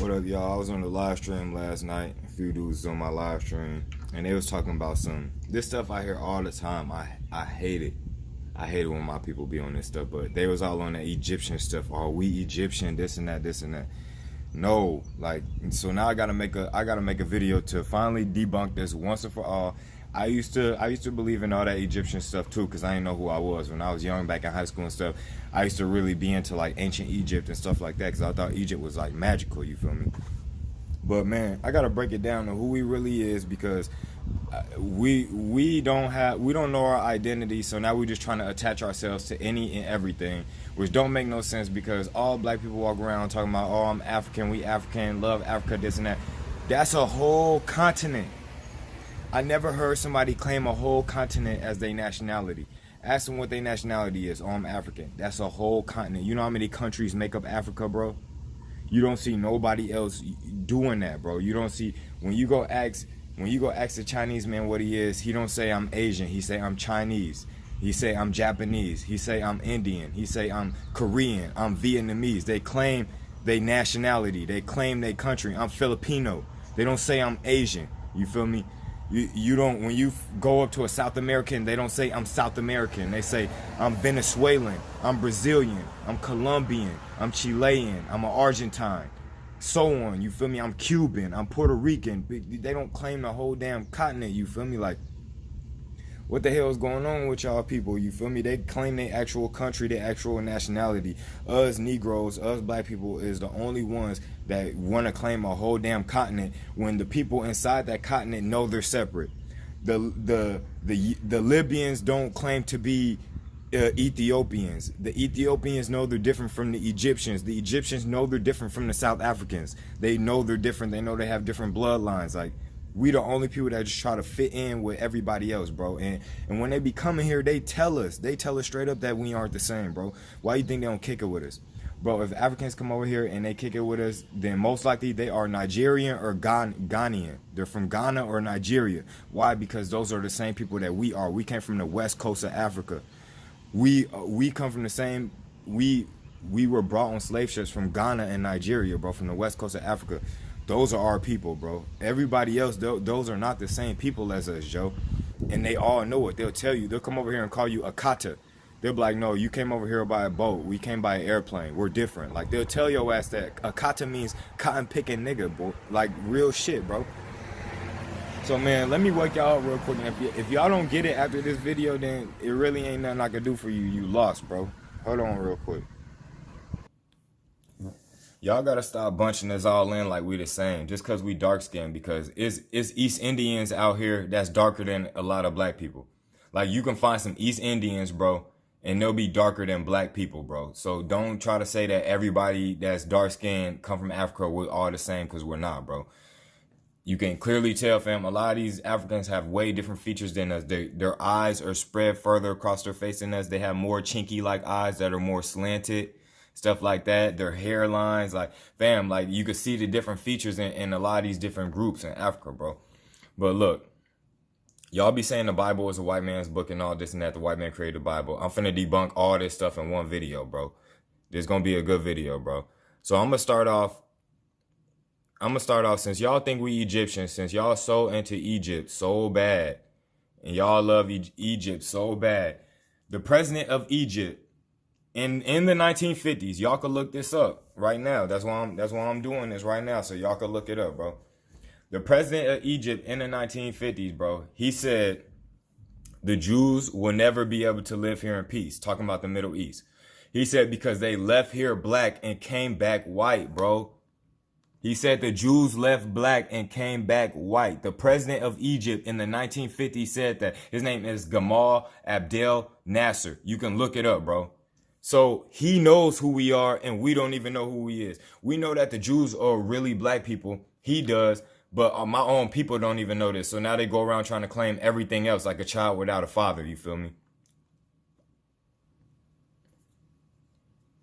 What up, y'all? I was on the live stream last night. A few dudes on my live stream, and they was talking about this stuff I hear all the time. I hate it. I hate it when my people be on this stuff, but they was all on that Egyptian stuff. Oh, we Egyptian, this and that, this and that. No, like, so now I gotta make a video to finally debunk this once and for all. I used to believe in all that Egyptian stuff too, because I didn't know who I was when I was young, back in high school and stuff. I used to really be into like ancient Egypt and stuff like that, because I thought Egypt was like magical. You feel me? But man, I gotta break it down to who he really is, because we don't know our identity. So now we're just trying to attach ourselves to any and everything, which don't make no sense, because all black people walk around talking about, oh, I'm African, we African, love Africa, this and that. That's a whole continent. I never heard somebody claim a whole continent as their nationality. Ask them what their nationality is. Oh, I'm African. That's a whole continent. You know how many countries make up Africa, bro? You don't see nobody else doing that, bro. You don't see, when you go ask the Chinese man what he is, he don't say I'm Asian. He say I'm Chinese. He say I'm Japanese. He say I'm Indian. He say I'm Korean. I'm Vietnamese. They claim their nationality. They claim their country. I'm Filipino. They don't say I'm Asian. You feel me? You don't, when you go up to a South American, they don't say I'm South American. They say I'm Venezuelan, I'm Brazilian, I'm Colombian, I'm Chilean, I'm an Argentine, so on. You feel me? I'm Cuban, I'm Puerto Rican. They don't claim the whole damn continent. You feel me? Like, what the hell is going on with y'all people? You feel me? They claim their actual country, their actual nationality. Us Negroes, us black people is the only ones that want to claim a whole damn continent, when the people inside that continent know they're separate. The Libyans don't claim to be Ethiopians. The Ethiopians know they're different from the Egyptians. The Egyptians know they're different from the South Africans. They know they're different. They know they have different bloodlines. Like, we the only people that just try to fit in with everybody else, bro. And when they be coming here, they tell us straight up that we aren't the same, bro. Why you think they don't kick it with us? Bro, if Africans come over here and they kick it with us, then most likely they are Nigerian or Ghanaian. They're from Ghana or Nigeria. Why? Because those are the same people that we are. We came from the west coast of Africa. We come from the same, we were brought on slave ships from Ghana and Nigeria, bro, from the west coast of Africa. Those are our people, bro. Everybody else, those are not the same people as us, Joe. And they all know it. They'll tell you. They'll come over here and call you a kata. They'll be like, no, you came over here by a boat. We came by an airplane. We're different. Like, they'll tell your ass that a kata means cotton picking nigga, bro. Like, real shit, bro. So, man, let me wake y'all up real quick. And if y'all don't get it after this video, then it really ain't nothing I can do for you. You lost, bro. Hold on real quick. Y'all gotta stop bunching us all in like we the same, just cause we dark skinned, because it's East Indians out here that's darker than a lot of black people. Like, you can find some East Indians, bro, and they'll be darker than black people, bro. So don't try to say that everybody that's dark skinned come from Africa, we're all the same, cause we're not, bro. You can clearly tell, fam, a lot of these Africans have way different features than us. Their eyes are spread further across their face than us. They have more chinky like eyes that are more slanted. Stuff like that, their hairlines, like, fam, like, you could see the different features in a lot of these different groups in Africa, bro. But look, y'all be saying the Bible is a white man's book and all this and that, the white man created the Bible. I'm finna debunk all this stuff in one video, bro. This gonna be a good video, bro. So I'm gonna start off, since y'all think we Egyptians, since y'all so into Egypt so bad, and y'all love Egypt so bad, the president of Egypt, in the 1950s, y'all could look this up right now. That's why I'm doing this right now, so y'all could look it up, bro. The president of Egypt in the 1950s, bro, he said the Jews will never be able to live here in peace, talking about the Middle East. He said because they left here black and came back white, bro. He said the Jews left black and came back white. The president of Egypt in the 1950s said that. His name is Gamal Abdel Nasser. You can look it up, bro. So he knows who we are, and we don't even know who he is. We know that the Jews are really black people. He does, but my own people don't even know this. So now they go around trying to claim everything else, like a child without a father. You feel me?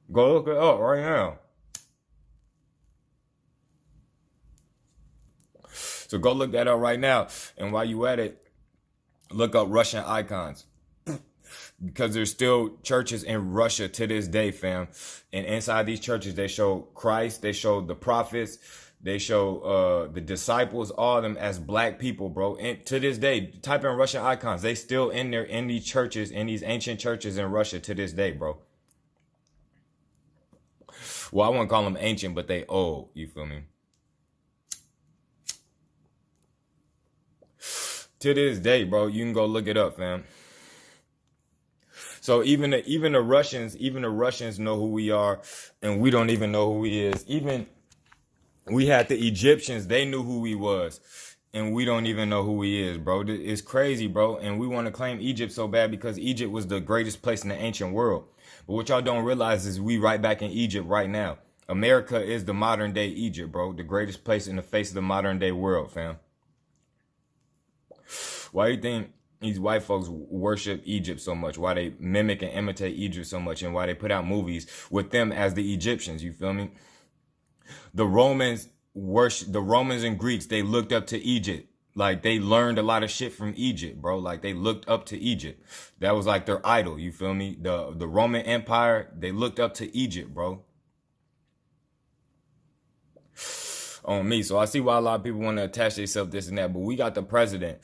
Go look it up right now. So go look that up right now. And while you at it, look up Russian icons. Because there's still churches in Russia to this day, fam. And inside these churches, they show Christ, they show the prophets, They show the disciples, all of them as black people, bro. And to this day, type in Russian icons. They still in there in these churches, in these ancient churches in Russia to this day, bro. Well, I wouldn't call them ancient, but they old. You feel me? To this day, bro, you can go look it up, fam. So even the Russians know who we are, and we don't even know who he is. Even we had the Egyptians, they knew who he was, and we don't even know who he is, bro. It's crazy, bro. And we want to claim Egypt so bad because Egypt was the greatest place in the ancient world. But what y'all don't realize is we right back in Egypt right now. America is the modern day Egypt, bro. The greatest place in the face of the modern day world, fam. Why do you think these white folks worship Egypt so much? Why they mimic and imitate Egypt so much? And why they put out movies with them as the Egyptians? You feel me? The Romans and Greeks, they looked up to Egypt. Like, they learned a lot of shit from Egypt, bro. Like, they looked up to Egypt. That was like their idol, you feel me? The Roman Empire, they looked up to Egypt, bro. On me. So I see why a lot of people want to attach themselves this and that. But we got the president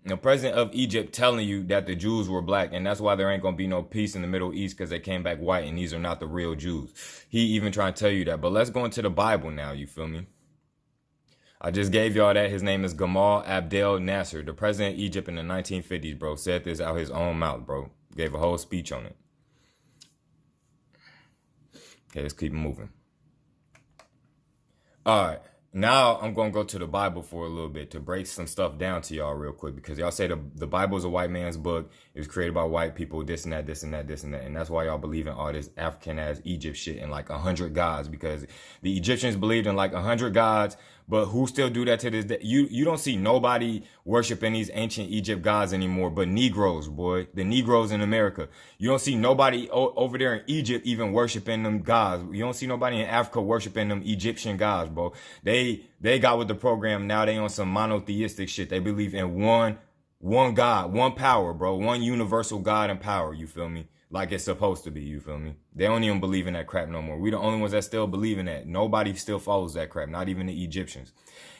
of Egypt telling you that the Jews were black, and that's why there ain't gonna be no peace in the Middle East, because they came back white and these are not the real Jews. He even trying to tell you that. But let's go into the Bible now, you feel me? I just gave y'all that. His name is Gamal Abdel Nasser, the president of Egypt in the 1950s, bro. Said this out his own mouth, bro. Gave a whole speech on it. Okay, let's keep moving. All right. Now I'm going to go to the Bible for a little bit to break some stuff down to y'all real quick, because y'all say the Bible is a white man's book. It was created by white people, this and that, this and that, this and that. And that's why y'all believe in all this African ass Egypt shit and like 100 gods, because the Egyptians believed in like 100 gods. But who still do that to this day? You don't see nobody worshiping these ancient Egypt gods anymore, but Negroes, boy. The Negroes in America. You don't see nobody over there in Egypt even worshiping them gods. You don't see nobody in Africa worshiping them Egyptian gods, bro. They got with the program. Now they on some monotheistic shit. They believe in one God, one power, bro. One universal God and power, you feel me? Like it's supposed to be, you feel me? They don't even believe in that crap no more. We the only ones that still believe in that. Nobody still follows that crap, not even the Egyptians.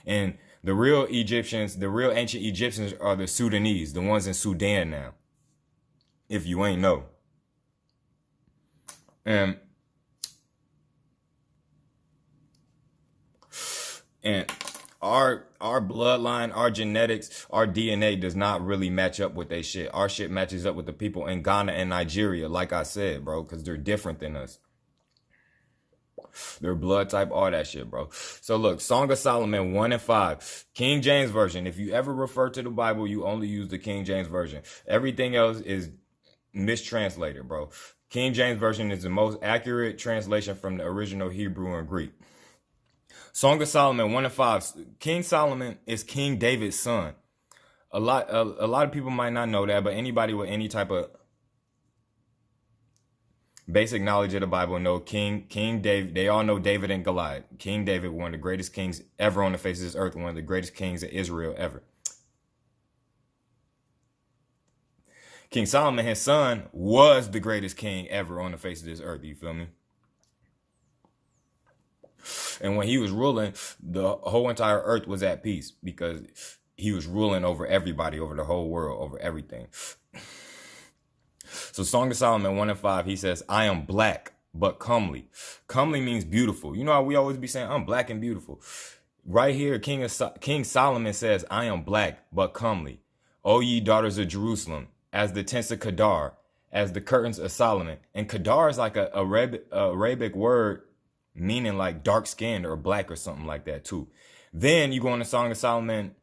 And the real Egyptians, the real ancient Egyptians are the Sudanese, the ones in Sudan now. If you ain't know. And our bloodline, our genetics, our DNA does not really match up with they shit. Our shit matches up with the people in Ghana and Nigeria, like I said, bro, because they're different than us. Their blood type, all that shit, bro. So look, Song of Solomon 1 and 5, King James Version. If you ever refer to the Bible, you only use the King James Version. Everything else is mistranslated, bro. King James Version is the most accurate translation from the original Hebrew and Greek. Song of Solomon 1 and 5. King Solomon is King David's son. A lot of people might not know that, but anybody with any type of basic knowledge of the Bible know King David. They all know David and Goliath. King David, one of the greatest kings ever on the face of this earth, one of the greatest kings of Israel ever. King Solomon, his son, was the greatest king ever on the face of this earth. You feel me? And when he was ruling, the whole entire earth was at peace because he was ruling over everybody, over the whole world, over everything. So Song of Solomon 1 and 5, he says, I am black, but comely. Comely means beautiful. You know how we always be saying, I'm black and beautiful. Right here, King Solomon says, I am black, but comely. O ye daughters of Jerusalem, as the tents of Kedar, as the curtains of Solomon. And Kedar is like a Arabic word meaning like dark skinned or black or something like that too. Then you go on to Song of Solomon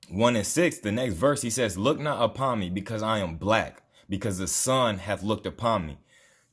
1 and 6, the next verse, he says, look not upon me because I am black, because the sun hath looked upon me.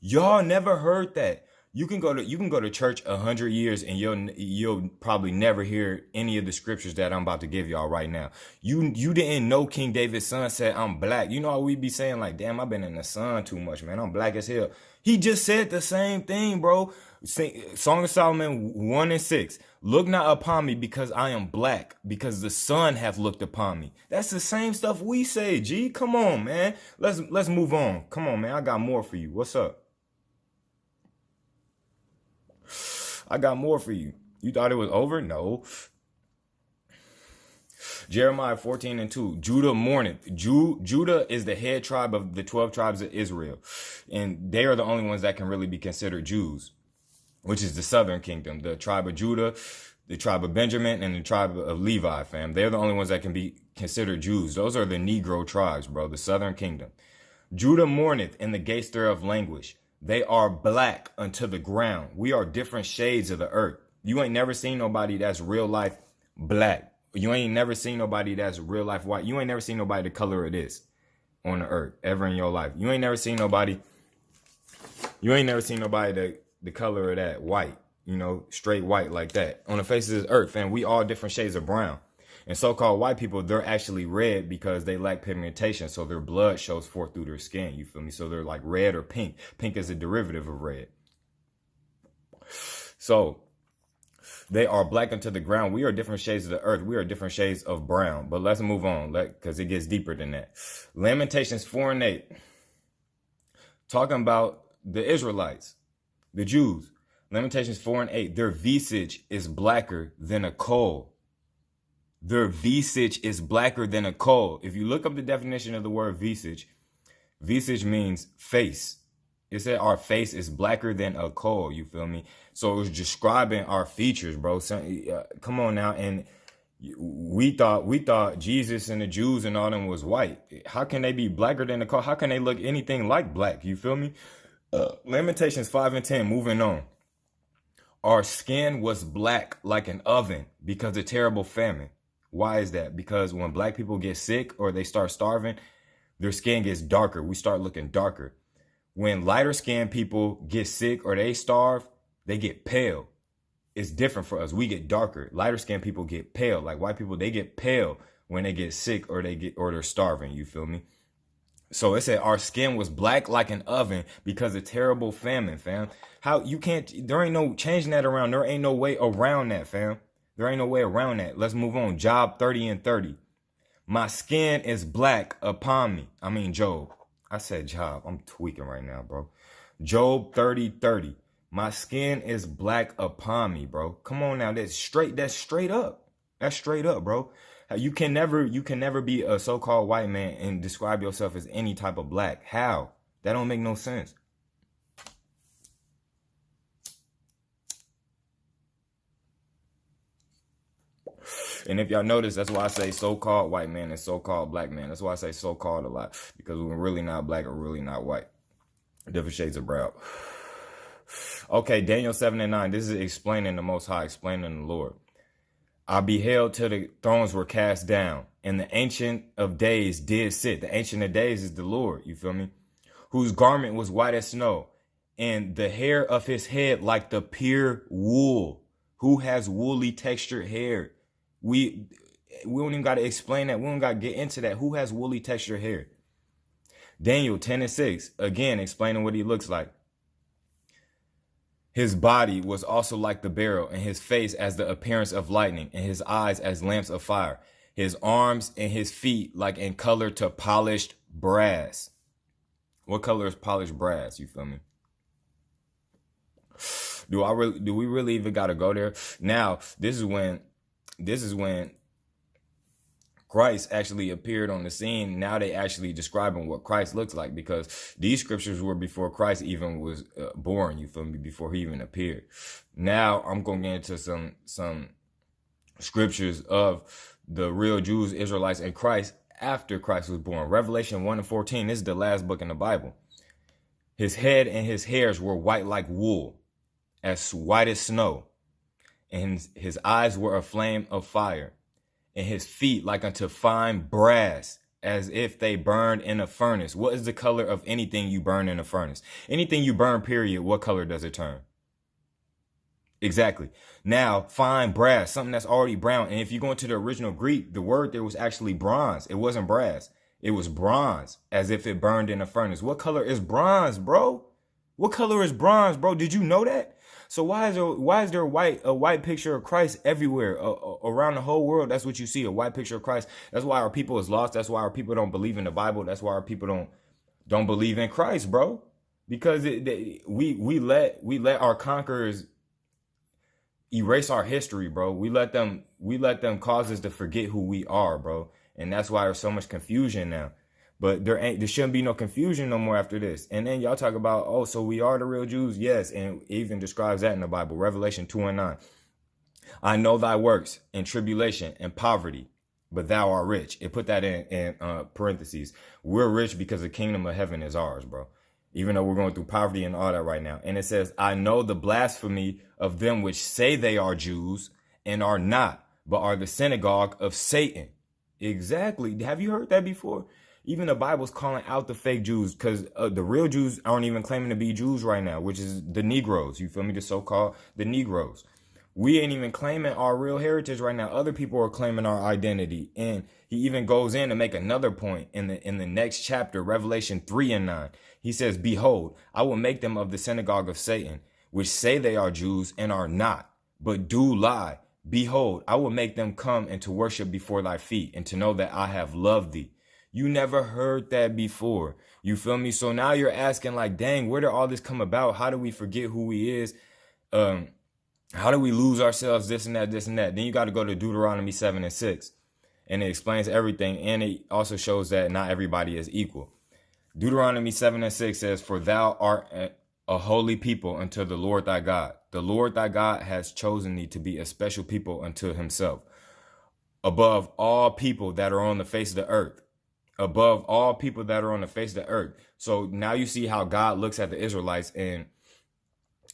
Y'all never heard that. You can go to church 100 years and you'll probably never hear any of the scriptures that I'm about to give y'all right now. You didn't know King David's son said, I'm black. You know how we be saying like, damn, I've been in the sun too much, man. I'm black as hell. He just said the same thing, bro. Song of Solomon 1 and 6. Look not upon me because I am black, because the sun hath looked upon me. That's the same stuff we say, G. Come on, man. Let's move on. Come on, man. I got more for you. What's up? I got more for you. You thought it was over? No. Jeremiah 14:2. Judah mourneth. Judah is the head tribe of the 12 tribes of Israel. And they are the only ones that can really be considered Jews, which is the southern kingdom, the tribe of Judah, the tribe of Benjamin, and the tribe of Levi, fam. They're the only ones that can be considered Jews. Those are the Negro tribes, bro, the southern kingdom. Judah mourneth, and the gates thereof languish. They are black unto the ground. We are different shades of the earth. You ain't never seen nobody that's real life black. You ain't never seen nobody that's real life white. You ain't never seen nobody the color it is on the earth ever in your life. You ain't never seen nobody the color of that white, straight white like that. On the face of this earth, and we all different shades of brown. And so-called white people, they're actually red because they lack pigmentation. So their blood shows forth through their skin. You feel me? So they're like red or pink. Pink is a derivative of red. So they are black unto the ground. We are different shades of the earth. We are different shades of brown. But let's move on because it gets deeper than that. Lamentations 4:8. Talking about the Israelites, the Jews. Lamentations 4:8. Their visage is blacker than a coal. Their visage is blacker than a coal. If you look up the definition of the word visage, visage means face. It said our face is blacker than a coal. You feel me? So it was describing our features, bro. So, come on now. And we thought Jesus and the Jews and all them was white. How can they be blacker than a coal? How can they look anything like black? You feel me? Lamentations 5:10. Moving on. Our skin was black like an oven because of terrible famine. Why is that? Because when black people get sick or they start starving, their skin gets darker. We start looking darker. When lighter skinned people get sick or they starve, they get pale. It's different for us. We get darker. Lighter skinned people get pale. Like white people, they get pale when they get sick or they're starving. You feel me? So it said our skin was black like an oven because of terrible famine, fam. There ain't no changing that around. There ain't no way around that, fam. There ain't no way around that. Let's move on. Job 30:30. My skin is black upon me. I mean, Job. I said Job. I'm tweaking right now, bro. Job 30:30. My skin is black upon me, bro. Come on now. That's straight up. That's straight up, bro. You can never be a so-called white man and describe yourself as any type of black. How? That don't make no sense. And if y'all notice, that's why I say so-called white man and so-called black man. That's why I say so-called a lot. Because we're really not black or really not white. Different shades of brown. Okay, Daniel 7:9. This is explaining the Most High, explaining the Lord. I beheld till the thrones were cast down, and the Ancient of Days did sit. The Ancient of Days is the Lord, you feel me? Whose garment was white as snow, and the hair of his head like the pure wool. Who has woolly textured hair? We don't even got to explain that. We don't got to get into that. Who has woolly textured hair? Daniel 10:6, again explaining what he looks like. His body was also like the beryl, and his face as the appearance of lightning, and his eyes as lamps of fire. His arms and his feet like in color to polished brass. What color is polished brass? You feel me? Do we really even gotta go there? Now, this is when Christ actually appeared on the scene. Now they actually describing what Christ looks like, because these scriptures were before Christ even was born, you feel me, before he even appeared. Now I'm going to get into some scriptures of the real Jews, Israelites, and Christ after Christ was born. Revelation 1:14, this is the last book in the Bible. His head and his hairs were white like wool, as white as snow, and his eyes were a flame of fire, and his feet like unto fine brass, as if they burned in a furnace. What is the color of anything you burn in a furnace? Anything you burn, period, what color does it turn? Exactly. Now, fine brass, something that's already brown. And if you go into the original Greek, the word there was actually bronze. It wasn't brass. It was bronze, as if it burned in a furnace. What color is bronze, bro? What color is bronze, bro? Did you know that? So why is there a white picture of Christ everywhere around the whole world? That's what you see, a white picture of Christ. That's why our people is lost. That's why our people don't believe in the Bible. That's why our people don't believe in Christ, bro. Because we let our conquerors erase our history, bro. We let them cause us to forget who we are, bro. And that's why there's so much confusion now. But there shouldn't be no confusion no more after this. And then y'all talk about, oh, so we are the real Jews? Yes, and it even describes that in the Bible, Revelation 2:9. I know thy works in tribulation and poverty, but thou art rich. It put that in parentheses. We're rich because the kingdom of heaven is ours, bro. Even though we're going through poverty and all that right now. And it says, I know the blasphemy of them which say they are Jews and are not, but are the synagogue of Satan. Exactly. Have you heard that before? Even the Bible's calling out the fake Jews, because the real Jews aren't even claiming to be Jews right now, which is the Negroes. You feel me? The so-called the Negroes. We ain't even claiming our real heritage right now. Other people are claiming our identity. And he even goes in to make another point in the next chapter, Revelation 3:9. He says, behold, I will make them of the synagogue of Satan, which say they are Jews and are not, but do lie. Behold, I will make them come and to worship before thy feet, and to know that I have loved thee. You never heard that before. You feel me? So now you're asking like, dang, where did all this come about? How do we forget who he is? How do we lose ourselves? This and that, this and that. Then you got to go to Deuteronomy 7:6. And it explains everything. And it also shows that not everybody is equal. Deuteronomy 7:6 says, for thou art a holy people unto the Lord thy God. The Lord thy God has chosen thee to be a special people unto himself, above all people that are on the face of the earth. Above all people that are on the face of the earth. So now you see how God looks at the Israelites and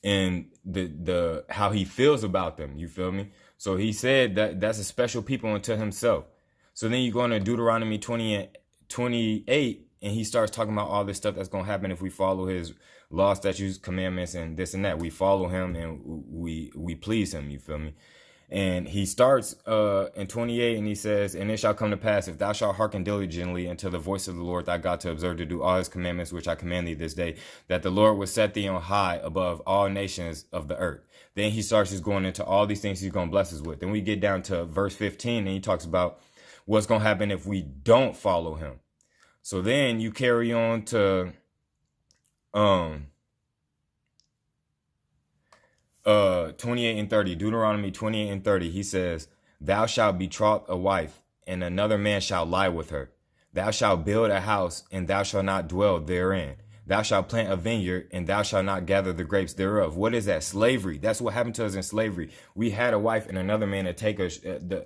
the how he feels about them. You feel me? So he said that that's a special people unto himself. So then you go into Deuteronomy 28, and he starts talking about all this stuff that's going to happen if we follow his law, statutes, commandments, and this and that. We follow him and we please him. You feel me? And he starts in 28, and he says, and it shall come to pass, if thou shalt hearken diligently unto the voice of the Lord thy God, to observe to do all his commandments which I command thee this day, that the Lord will set thee on high above all nations of the earth. Then he starts just going into all these things he's going to bless us with. Then we get down to verse 15, and he talks about what's going to happen if we don't follow him. So then you carry on to 28 and 30, Deuteronomy 28 and 30, he says, thou shalt betroth a wife, and another man shall lie with her. Thou shalt build a house, and thou shalt not dwell therein. Thou shalt plant a vineyard, and thou shalt not gather the grapes thereof. What is that? Slavery. That's what happened to us in slavery. We had a wife and another man to take us,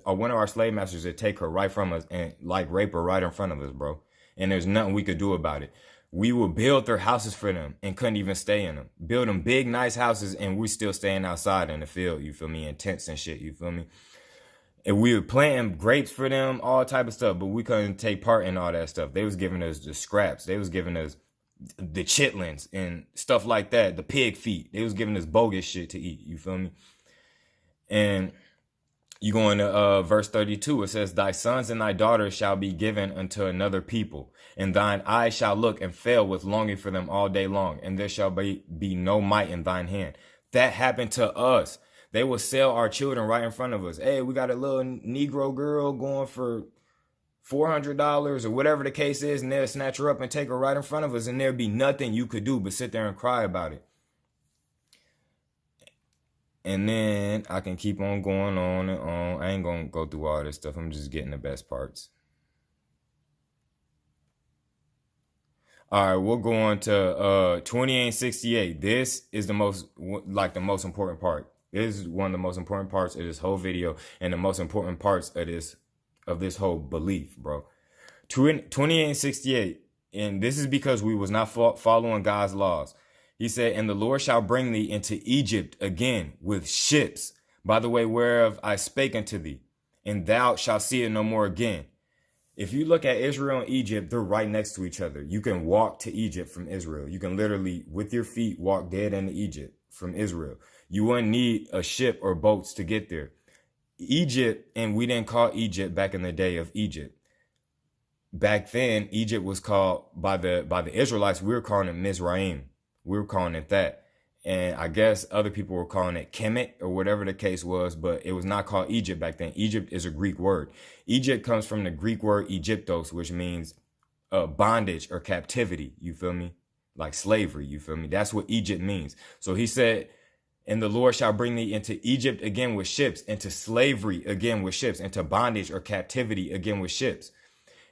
one of our slave masters to take her right from us and like rape her right in front of us, bro. And there's nothing we could do about it. We would build their houses for them and couldn't even stay in them. Build them big, nice houses, and we still staying outside in the field, you feel me, in tents and shit, you feel me? And we were planting grapes for them, all type of stuff, but we couldn't take part in all that stuff. They was giving us the scraps. They was giving us the chitlins and stuff like that, the pig feet. They was giving us bogus shit to eat, you feel me? And you go into verse 32, it says, thy sons and thy daughters shall be given unto another people, and thine eyes shall look and fail with longing for them all day long, and there shall be no might in thine hand. That happened to us. They will sell our children right in front of us. Hey, we got a little Negro girl going for $400 or whatever the case is, and they'll snatch her up and take her right in front of us, and there'll be nothing you could do but sit there and cry about it. And then I can keep on going on and on. I ain't going to go through all this stuff. I'm just getting the best parts. All right, we'll go on to 28 and 68. This is the most important part. This is one of the most important parts of this whole video, and the most important parts of this whole belief, bro. 28 and 68. And this is because we was not following God's laws. He said, and the Lord shall bring thee into Egypt again with ships, by the way whereof I spake unto thee, and thou shalt see it no more again. If you look at Israel and Egypt, they're right next to each other. You can walk to Egypt from Israel. You can literally, with your feet, walk dead into Egypt from Israel. You wouldn't need a ship or boats to get there. Egypt, and we didn't call Egypt back in the day of Egypt. Back then, Egypt was called by the Israelites. We were calling it Mizraim. We were calling it that. And I guess other people were calling it Kemet or whatever the case was, but it was not called Egypt back then. Egypt is a Greek word. Egypt comes from the Greek word Egyptos, which means bondage or captivity. You feel me? Like slavery. You feel me? That's what Egypt means. So he said, And the Lord shall bring thee into Egypt again with ships, into slavery again with ships, into bondage or captivity again with ships.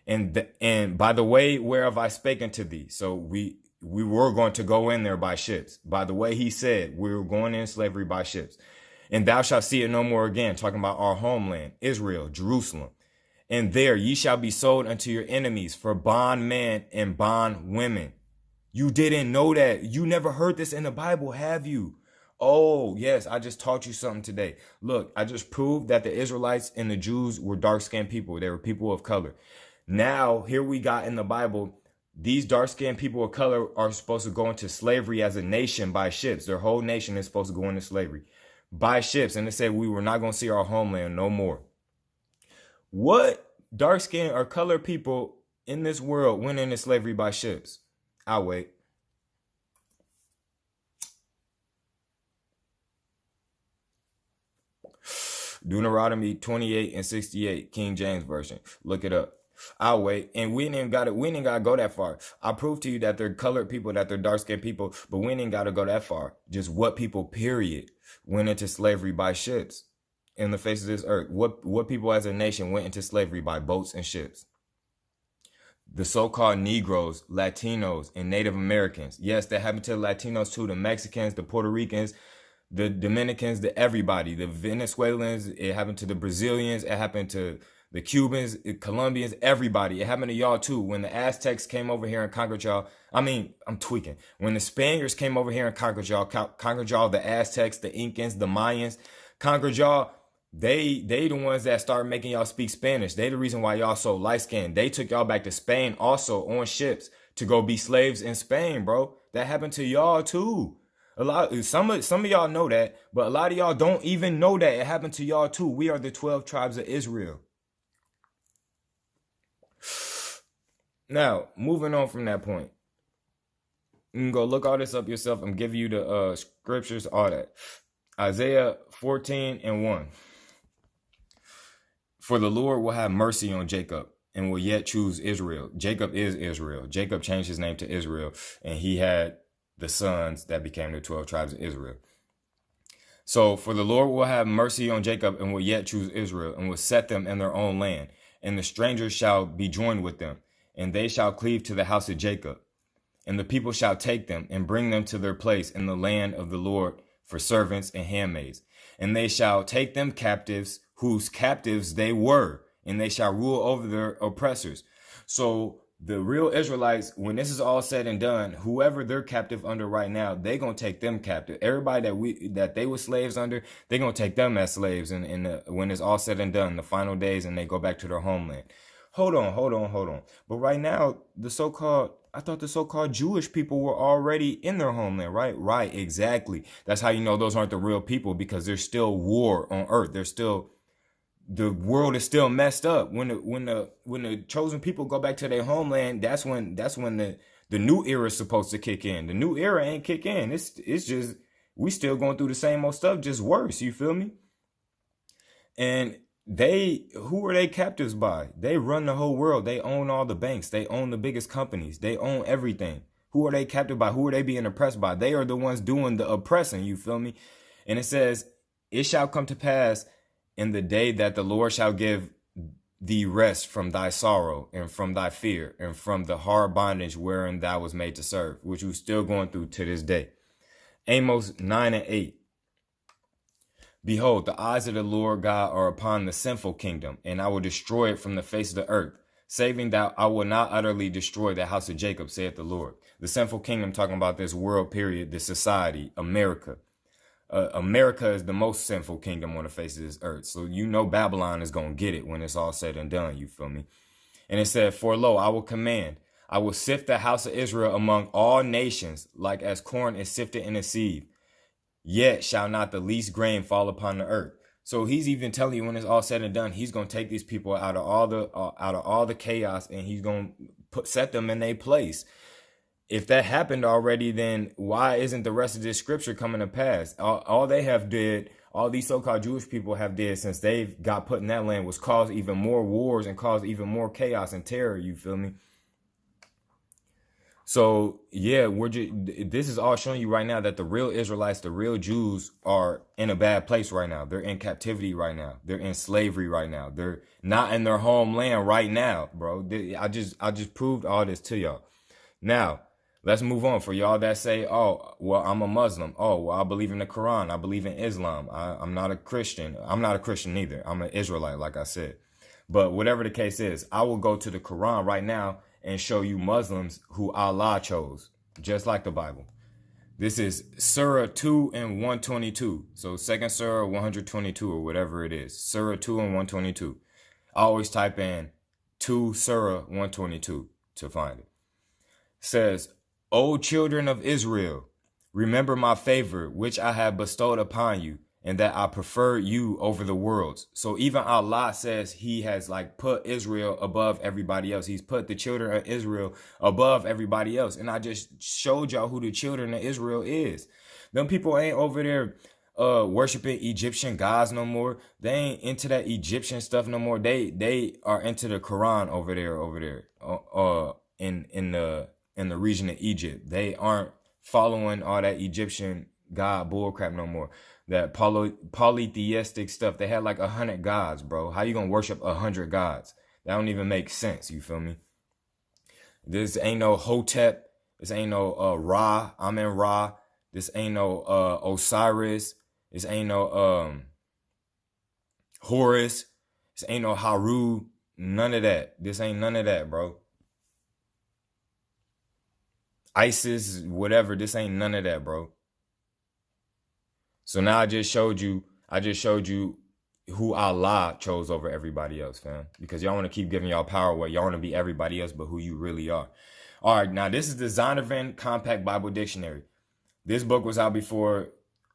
And by the way whereof I spake unto thee. So we were going to go in there by ships. By the way he said, we were going in slavery by ships. And thou shalt see it no more again, talking about our homeland, Israel, Jerusalem. And there ye shall be sold unto your enemies for bondmen and bondwomen. You didn't know that. You never heard this in the Bible, have you? Oh, yes, I just taught you something today. Look, I just proved that the Israelites and the Jews were dark-skinned people. They were people of color. Now, here we got in the Bible, these dark-skinned people of color are supposed to go into slavery as a nation by ships. Their whole nation is supposed to go into slavery by ships. And it said we were not going to see our homeland no more. What dark-skinned or colored people in this world went into slavery by ships? I'll wait. Deuteronomy 28 and 68, King James Version. Look it up. I'll wait. And we ain't got to go that far. I proved to you that they're colored people, that they're dark-skinned people, but we ain't got to go that far. Just what people, period, went into slavery by ships in the face of this earth. What people as a nation went into slavery by boats and ships? The so-called Negroes, Latinos, and Native Americans. Yes, that happened to the Latinos too, the Mexicans, the Puerto Ricans, the Dominicans, the everybody, the Venezuelans. It happened to the Brazilians. It happened to the Cubans, Colombians, everybody. It happened to y'all too. When the Aztecs came over here and conquered y'all, I'm tweaking. When the Spaniards came over here and conquered y'all, the Aztecs, the Incans, the Mayans, conquered y'all. They the ones that started making y'all speak Spanish. They the reason why y'all so light-skinned. They took y'all back to Spain also on ships to go be slaves in Spain, bro. That happened to y'all too. Some of y'all know that, but a lot of y'all don't even know that it happened to y'all too. We are the 12 tribes of Israel. Now, moving on from that point. You can go look all this up yourself. I'm giving you the scriptures, all that. Isaiah 14 and 1. For the Lord will have mercy on Jacob and will yet choose Israel. Jacob is Israel. Jacob changed his name to Israel, and he had the sons that became the 12 tribes of Israel. So for the Lord will have mercy on Jacob and will yet choose Israel and will set them in their own land. And the strangers shall be joined with them, and they shall cleave to the house of Jacob. And the people shall take them and bring them to their place in the land of the Lord for servants and handmaids. And they shall take them captives, whose captives they were, and they shall rule over their oppressors. So the real Israelites, when this is all said and done, whoever they're captive under right now, they gonna take them captive. Everybody that they were slaves under, they gonna take them as slaves. And when it's all said and done, the final days, and they go back to their homeland. Hold on. But right now, I thought the so-called Jewish people were already in their homeland, right? Right, exactly. That's how you know those aren't the real people, because there's still war on earth. The world is still messed up. When the chosen people go back to their homeland, that's when the new era is supposed to kick in. The new era ain't kick in. It's just we still going through the same old stuff, just worse. You feel me? And who are they captives by? They run the whole world. They own all the banks. They own the biggest companies. They own everything. Who are they captive by? Who are they being oppressed by? They are the ones doing the oppressing. You feel me? And it says, it shall come to pass in the day that the Lord shall give thee rest from thy sorrow and from thy fear and from the hard bondage wherein thou was made to serve, which we're still going through to this day. Amos 9 and 8. Behold, the eyes of the Lord God are upon the sinful kingdom, and I will destroy it from the face of the earth, saving that I will not utterly destroy the house of Jacob, saith the Lord. The sinful kingdom, talking about this world period, this society, America. America is the most sinful kingdom on the face of this earth. So you know Babylon is going to get it when it's all said and done. You feel me? And it said, for lo, I will command, I will sift the house of Israel among all nations, like as corn is sifted in a sieve. Yet shall not the least grain fall upon the earth. So he's even telling you when it's all said and done, he's going to take these people out of all the chaos, and he's going to set them in their place. If that happened already, then why isn't the rest of this scripture coming to pass? All they have did, all these so-called Jewish people have did since they've got put in that land, was cause even more wars and cause even more chaos and terror. You feel me? So yeah, this is all showing you right now that the real Israelites, the real Jews, are in a bad place right now. They're in captivity right now. They're in slavery right now. They're not in their homeland right now, bro. I just proved all this to y'all. Now, let's move on. For y'all that say, oh, well, I'm a Muslim. Oh, well, I believe in the Quran. I believe in Islam. I'm not a Christian. I'm not a Christian either. I'm an Israelite, like I said. But whatever the case is, I will go to the Quran right now and show you Muslims who Allah chose, just like the Bible. This is Surah 2 and 122. So second Surah 122 or whatever it is. Surah 2 and 122. I always type in 2 Surah 122 to find it. Says, O children of Israel, remember my favor which I have bestowed upon you, and that I prefer you over the worlds. So even Allah says he has like put Israel above everybody else. He's put the children of Israel above everybody else. And I just showed y'all who the children of Israel is. Them people ain't over there worshiping Egyptian gods no more. They ain't into that Egyptian stuff no more. They are into the Quran over there in the region of Egypt. They aren't following all that Egyptian god bullcrap no more. That polytheistic stuff. They had like 100 gods, bro. How you gonna worship 100 gods? That don't even make sense. You feel me? This ain't no Hotep. This ain't no Ra. Amen Ra. This ain't no Osiris. This ain't no Horus. This ain't no Haru. None of that. This ain't none of that, bro. ISIS, whatever. This ain't none of that, bro. So now I just showed you who Allah chose over everybody else, fam. Because y'all want to keep giving y'all power away. Y'all want to be everybody else but who you really are. All right, now this is the Zondervan Compact Bible Dictionary. This book was out before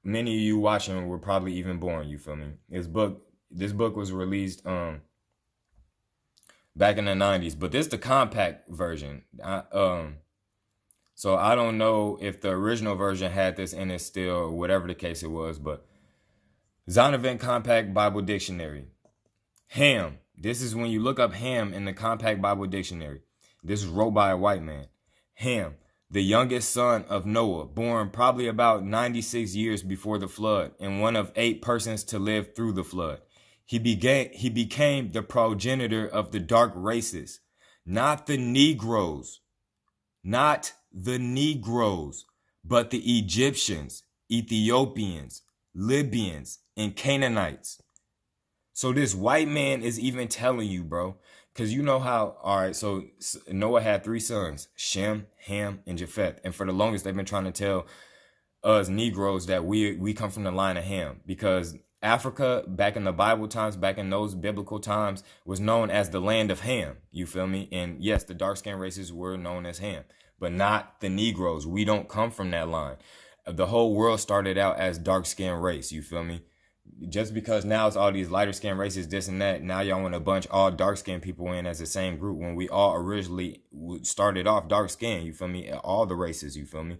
many of you watching were probably even born, you feel me? This book was released back in the 90s, but this is the compact version. So I don't know if the original version had this in it still or whatever the case it was, but Zondervan Compact Bible Dictionary. Ham. This is when you look up Ham in the Compact Bible Dictionary. This is wrote by a white man. Ham, the youngest son of Noah, born probably about 96 years before the flood, and one of 8 persons to live through the flood. He became the progenitor of the dark races, not the Negroes, but the Egyptians, Ethiopians, Libyans, and Canaanites. So this white man is even telling you, bro, because you know how, all right, so Noah had 3 sons, Shem, Ham, and Japheth. And for the longest, they've been trying to tell us Negroes that we come from the line of Ham, because Africa, back in the Bible times, back in those biblical times, was known as the land of Ham. You feel me? And yes, the dark-skinned races were known as Ham, but not the Negroes. We don't come from that line. The whole world started out as dark-skinned race. You feel me? Just because now it's all these lighter-skinned races, this and that, now y'all want to bunch all dark-skinned people in as the same group when we all originally started off dark-skinned. You feel me? All the races. You feel me?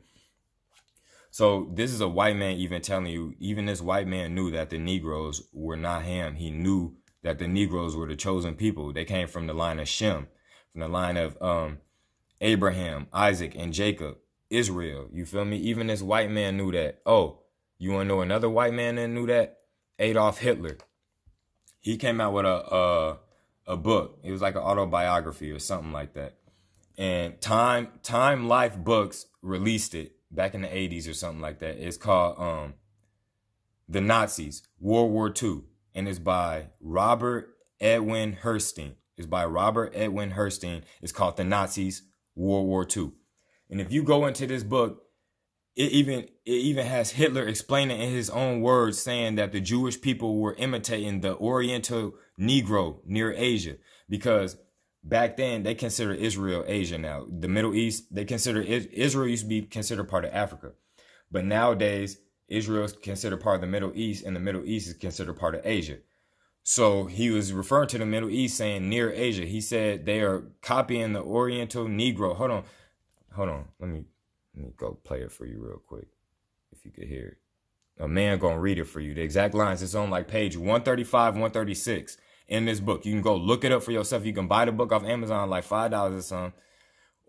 So this is a white man even telling you, even this white man knew that the Negroes were not Ham. He knew that the Negroes were the chosen people. They came from the line of Shem, from the line of Abraham, Isaac, and Jacob, Israel. You feel me? Even this white man knew that. Oh, you want to know another white man that knew that? Adolf Hitler. He came out with a book. It was like an autobiography or something like that. And Time Life Books released it back in the 80s or something like that. It's called The Nazis, World War II. And it's by Robert Edwin Herstein. It's called The Nazis, World War II. And if you go into this book, it even has Hitler explaining in his own words, saying that the Jewish people were imitating the Oriental Negro near Asia, because back then they consider Israel Asia. Now the Middle East, they consider Israel used to be considered part of Africa, but nowadays Israel is considered part of the Middle East, and the Middle East is considered part of Asia. So he was referring to the Middle East, saying near Asia. He said they are copying the Oriental Negro. Hold on. Let me go play it for you real quick, if you could hear it. A man gonna read it for you. The exact lines. It's on like page 135, 136 in this book. You can go look it up for yourself. You can buy the book off Amazon like $5 or something,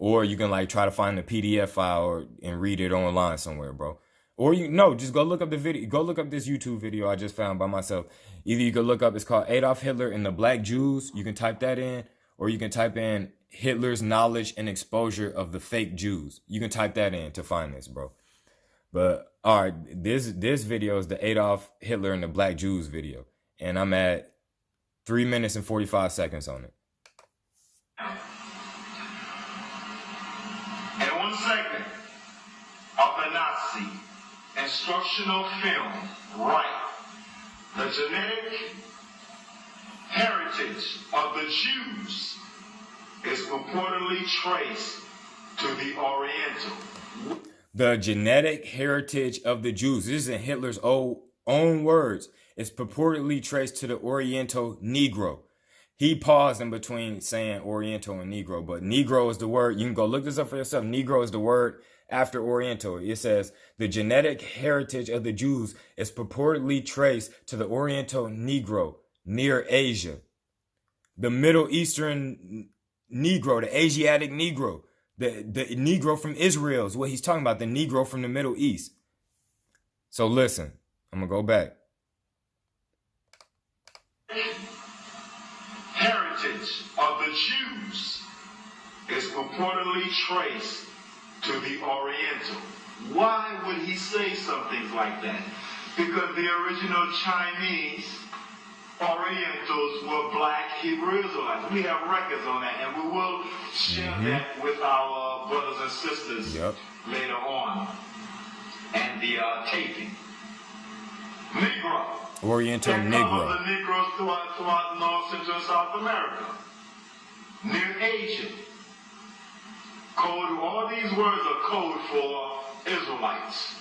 or you can like try to find the PDF file and read it online somewhere, bro. Or just go look up the video. Go look up this YouTube video I just found by myself. Either you can look up, it's called Adolf Hitler and the Black Jews. You can type that in, or you can type in Hitler's knowledge and exposure of the fake Jews. You can type that in to find this, bro. But all right, this video is the Adolf Hitler and the Black Jews video, and I'm at 3 minutes and 45 seconds on it. And one segment of the Nazi instructional film, right? The genetic heritage of the Jews is purportedly traced to the Oriental. The genetic heritage of the Jews. This is in Hitler's own words. It's purportedly traced to the Oriental Negro. He paused in between saying Oriental and Negro, but Negro is the word. You can go look this up for yourself. Negro is the word after Oriental. It says the genetic heritage of the Jews is purportedly traced to the Oriental Negro near Asia. The Middle Eastern Negro, the Asiatic Negro. The Negro from Israel is what he's talking about, the Negro from the Middle East. So listen, I'm going to go back. Heritage of the Jews is purportedly traced to the Oriental. Why would he say something like that? Because the original Chinese Orientals were black Hebrew Israelites. We have records on that, and we will share that with our brothers and sisters later on. And the taping. Negro. Oriental Negro. The Negroes throughout North, Central, and South America. Near Asia. Code, all these words are code for Israelites.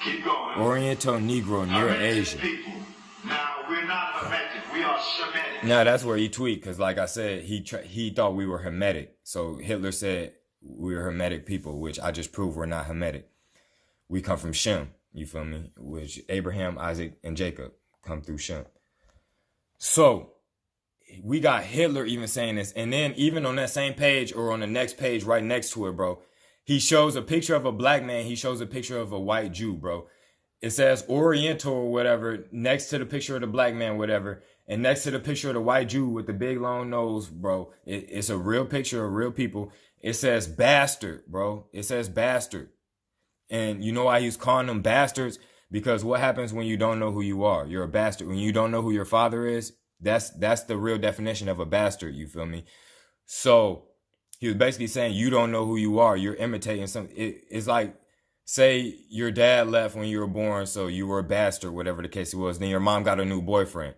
Keep going. Oriental Negro near Asia. People. Now, we're not Hermetic. We are Shemitic. Now, that's where he tweaked, because like I said, he thought we were Hermetic. So Hitler said we were Hermetic people, which I just proved we're not Hermetic. We come from Shem, you feel me? Which Abraham, Isaac, and Jacob come through Shem. So we got Hitler even saying this. And then even on that same page or on the next page right next to it, bro, he shows a picture of a black man. He shows a picture of a white Jew, bro. It says Oriental or whatever next to the picture of the black man, whatever. And next to the picture of the white Jew with the big long nose, bro. It's a real picture of real people. It says bastard, bro. It says bastard. And you know why he's calling them bastards? Because what happens when you don't know who you are? You're a bastard. When you don't know who your father is, that's the real definition of a bastard, you feel me? So he was basically saying you don't know who you are. You're imitating something. It's like, say your dad left when you were born, so you were a bastard, whatever the case was. Then your mom got a new boyfriend.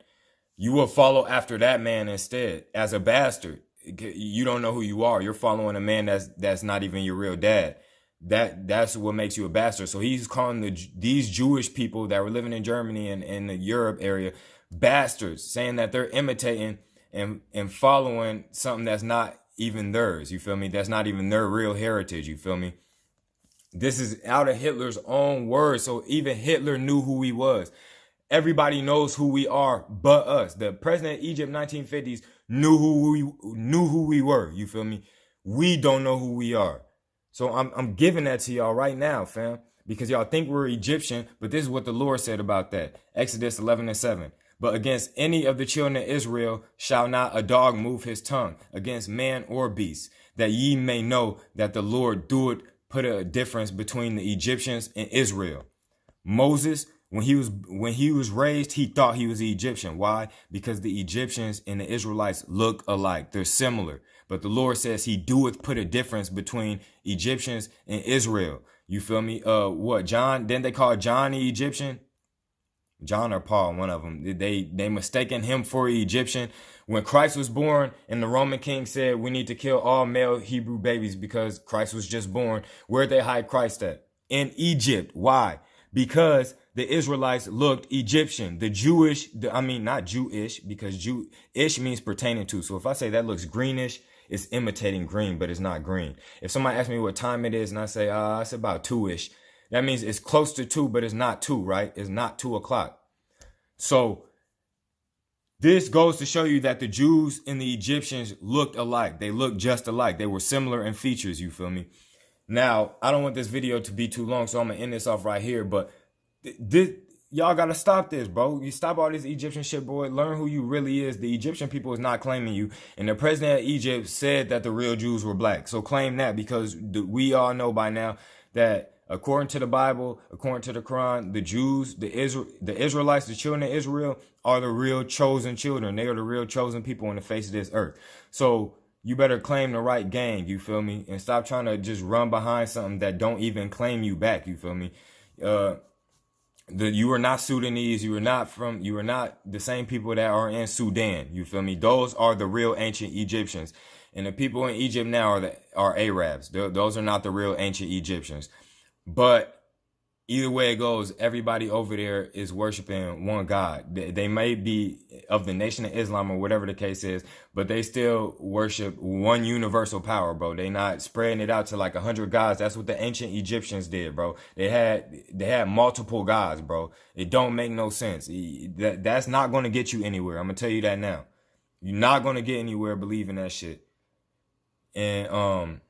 You will follow after that man instead as a bastard. You don't know who you are. You're following a man that's not even your real dad. That's what makes you a bastard. So he's calling these Jewish people that were living in Germany and in the Europe area bastards, saying that they're imitating and following something that's not even theirs. You feel me? That's not even their real heritage. You feel me? This is out of Hitler's own words. So even Hitler knew who he was. Everybody knows who we are but us. The president of Egypt 1950s knew who we were. You feel me? We don't know who we are. So I'm giving that to y'all right now, fam, because y'all think we're Egyptian, but this is what the Lord said about that. Exodus 11:7. But against any of the children of Israel shall not a dog move his tongue against man or beast, that ye may know that the Lord doeth put a difference between the Egyptians and Israel. Moses, when he was raised, he thought he was Egyptian. Why? Because the Egyptians and the Israelites look alike. They're similar. But the Lord says he doeth put a difference between Egyptians and Israel. You feel me? What? John? Didn't they call John the Egyptian? John or Paul, one of them. They mistaken him for Egyptian. When Christ was born and the Roman king said we need to kill all male Hebrew babies because Christ was just born, where'd they hide Christ at? In Egypt. Why? Because the Israelites looked Egyptian. Not Jewish, because Jewish means pertaining to. So if I say that looks greenish, it's imitating green, but it's not green. If somebody asks me what time it is and I say, it's about 2-ish, that means it's close to 2, but it's not 2, right? It's not 2 o'clock. So This goes to show you that the Jews and the Egyptians looked alike. They looked just alike. They were similar in features, you feel me? Now, I don't want this video to be too long, so I'm going to end this off right here. But y'all got to stop this, bro. You stop all this Egyptian shit, boy. Learn who you really is. The Egyptian people is not claiming you. And the president of Egypt said that the real Jews were black. So claim that, because we all know by now that according to the Bible, according to the Quran, the Jews, the Israelites, the children of Israel are the real chosen children. They are the real chosen people on the face of this earth. So you better claim the right gang, you feel me? And stop trying to just run behind something that don't even claim you back, you feel me? You are not Sudanese. You are not the same people that are in Sudan. You feel me? Those are the real ancient Egyptians. And the people in Egypt now are Arabs. Those are not the real ancient Egyptians. But either way it goes, everybody over there is worshiping one God. They may be of the Nation of Islam or whatever the case is, but they still worship one universal power, bro. They not spreading it out to like 100 gods. That's what the ancient Egyptians did, bro. They had multiple gods, bro. It don't make no sense. That's not going to get you anywhere. I'm going to tell you that now. You're not going to get anywhere believing that shit. And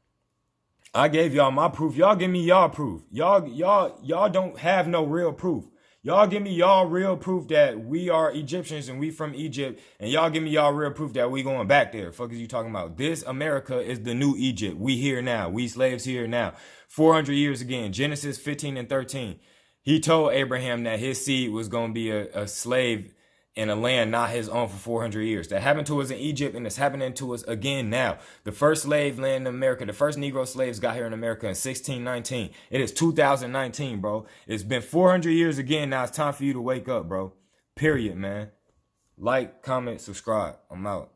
I gave y'all my proof. Y'all give me y'all proof. Y'all don't have no real proof. Y'all give me y'all real proof that we are Egyptians and we from Egypt, and y'all give me y'all real proof that we going back there. Fuck is you talking about? This America is the new Egypt. We here now. We slaves here now. 400 years again. Genesis 15 and 13. He told Abraham that his seed was going to be a slave in a land not his own for 400 years. That happened to us in Egypt, and it's happening to us again now. The first slave land in America, the first Negro slaves got here in America in 1619. It is 2019, bro. It's been 400 years again. Now it's time for you to wake up, bro. Period, man. Like, comment, subscribe. I'm out.